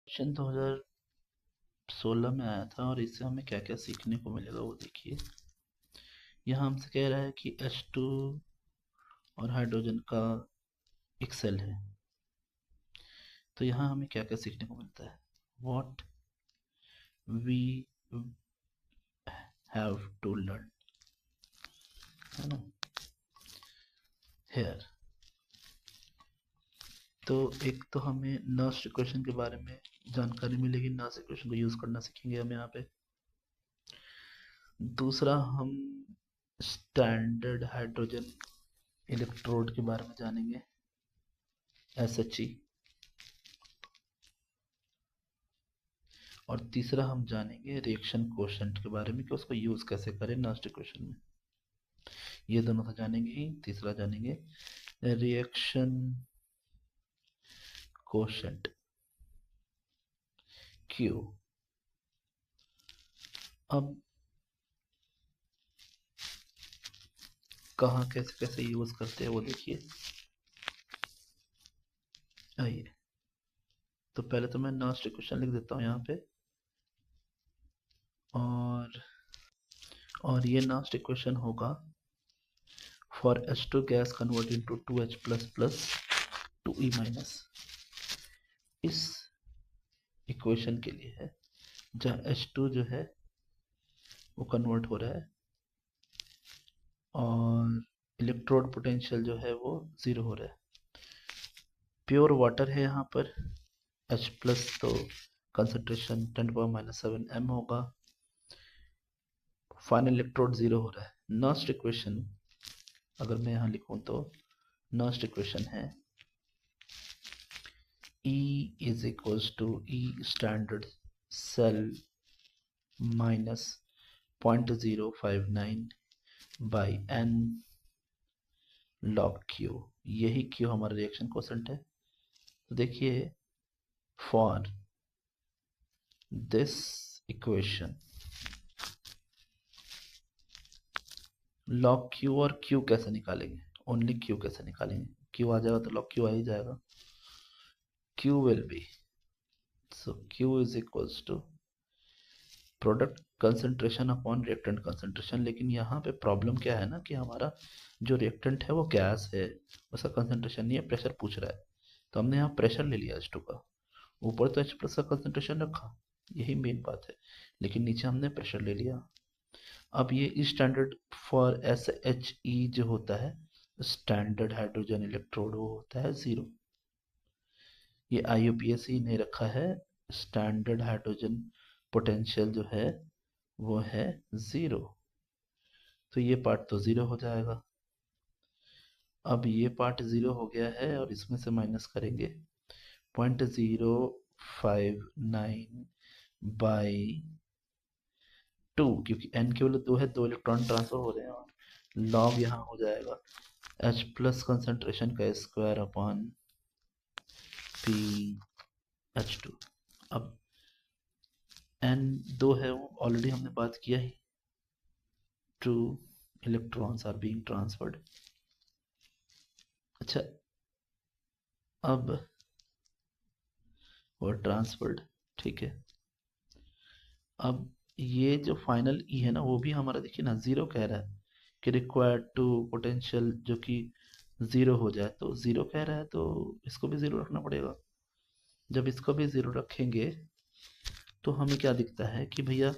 Question 2016 में आया था और इससे हमें क्या क्या सीखने को मिलेगा वो देखिए। यहाँ हमसे कह रहा है कि H2 और हाइड्रोजन का एक सेल है। तो यहाँ हमें क्या क्या सीखने को मिलता है, what we have to learn, है ना, हेयर। तो एक तो हमें नर्स इक्वेशन के बारे में जानकारी मिलेगी, नर्स इक्वेशन को यूज करना सीखेंगे हम यहाँ पे। दूसरा, हम स्टैंडर्ड हाइड्रोजन इलेक्ट्रोड के बारे में जानेंगे, SHE। और तीसरा, हम जानेंगे रिएक्शन कोशेंट के बारे में कि उसको यूज कैसे करें नर्स इक्वेशन में। ये दोनों तो जानेंगे ही, तीसरा जानेंगे रिएक्शन कोशेंट, Q। अब कहाँ कैसे कैसे यूज करते हैं वो देखिए। आइए, तो पहले तो मैं नर्स इक्वेशन लिख देता हूँ यहाँ पे। और ये नर्स इक्वेशन होगा for H2 gas convert into 2H plus plus 2E minus. इस इक्वेशन के लिए है जहाँ H2 जो है वो कन्वर्ट हो रहा है और इलेक्ट्रोड पोटेंशियल जो है वो 0 हो रहा है। प्योर वाटर है यहाँ पर H प्लस, तो कंसंट्रेशन 10⁻⁻7 m होगा। फाइनल इलेक्ट्रोड 0 हो रहा है। नर्स्ट इक्वेशन अगर मैं यहाँ लिखूँ तो नर्स्ट इक्वेशन है E is equals to E standard cell minus 0.059 by N log Q। यही Q हमारा रिएक्शन कोसेंट है। तो देखिए, for this equation log Q और Q कैसे निकालेंगे, ओनली Q कैसे निकालेंगे, Q आ जाएगा तो log Q आ ही जाएगा। Q will be, so Q is equals to product concentration upon reactant concentration. लेकिन यहाँ पे प्रॉब्लम क्या है ना कि हमारा जो रिएक्टेंट है वो गैस है, उसका कंसंट्रेशन नहीं है, प्रेशर पूछ रहा है। तो हमने यहाँ प्रेशर ले लिया H2 का, ऊपर तो H प्लस का कंसंट्रेशन रखा, यही मेन बात है, लेकिन नीचे हमने प्रेशर ले लिया। अब ये स्टैंडर्ड फॉर SHE जो होता है स्टैंडर्ड हाइड्रोजन इलेक्ट्रोड, वो होता है 0। ये IUPAC ने रखा है स्टैंडर्ड हाइड्रोजन पोटेंशियल जो है वो है 0। तो ये पार्ट तो 0 हो जाएगा। अब ये पार्ट 0 हो गया है और इसमें से माइनस करेंगे 0.059 बाई 2, क्योंकि n केवल 2 है, 2 इलेक्ट्रॉन ट्रांसफर हो रहे हैं, और लॉग यहाँ हो जाएगा H प्लस कंसंट्रेशन का स्क्वायर अपॉन PH2। अब n 2 है, वो ऑलरेडी हमने बात किया ही, 2 इलेक्ट्रॉन्स आर बीइंग ट्रांसफर्ड। अच्छा, अब वो ट्रांसफर्ड, ठीक है। अब ये जो फाइनल ई है ना, वो भी हमारा देखिए ना 0 कह रहा है कि रिक्वायर्ड टू पोटेंशियल जो कि 0 हो जाए, तो 0 कह रहा है, तो इसको भी 0 रखना पड़ेगा। जब इसको भी 0 रखेंगे तो हमें क्या दिखता है कि भैया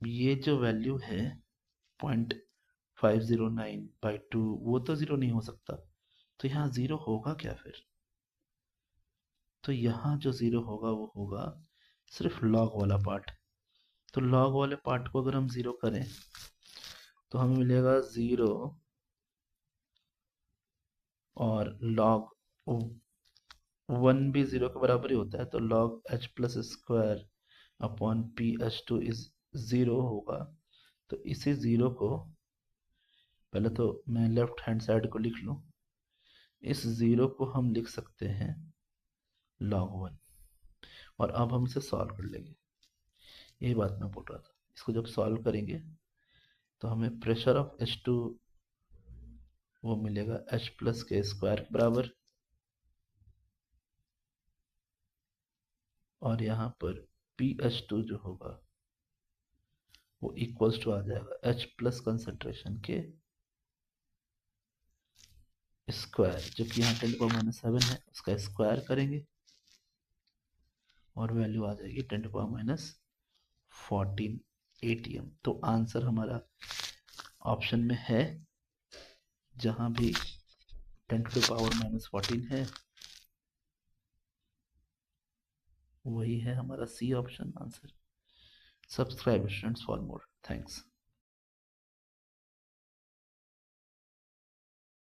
ये जो वैल्यू है 0.509/2 वो तो 0 नहीं हो सकता। तो यहाँ 0 होगा क्या फिर? तो यहाँ जो 0 होगा वो होगा सिर्फ लॉग वाला पार्ट। तो लॉग वाले पार्ट को अगर हम 0 करें तो हमें मिलेगा 0 और लॉग 1 भी 0 के बराबर ही होता है, तो log H plus square upon PH2 is 0 होगा। तो इसी 0 को पहले तो मैं लेफ्ट हैंड साइड को लिख लूँ, इस 0 को हम लिख सकते हैं log 1। और अब हम इसे सॉल्व कर लेंगे, यही बात मैं बोल रहा था। इसको जब सॉल्व करेंगे तो हमें प्रेशर ऑफ H2 वो मिलेगा H प्लस के स्क्वायर के बराबर, और यहाँ पर PH2 जो होगा वो इक्वल्स टू आ जाएगा H प्लस कंसंट्रेशन के स्क्वायर, जो कि यहाँ 10⁻⁷ है, उसका स्क्वायर करेंगे और वैल्यू आ जाएगी 10⁻14 ATM। तो आंसर हमारा ऑप्शन में है, जहां भी 10⁻⁻14 है वही है हमारा C option answer. Subscribe students for more. Thanks.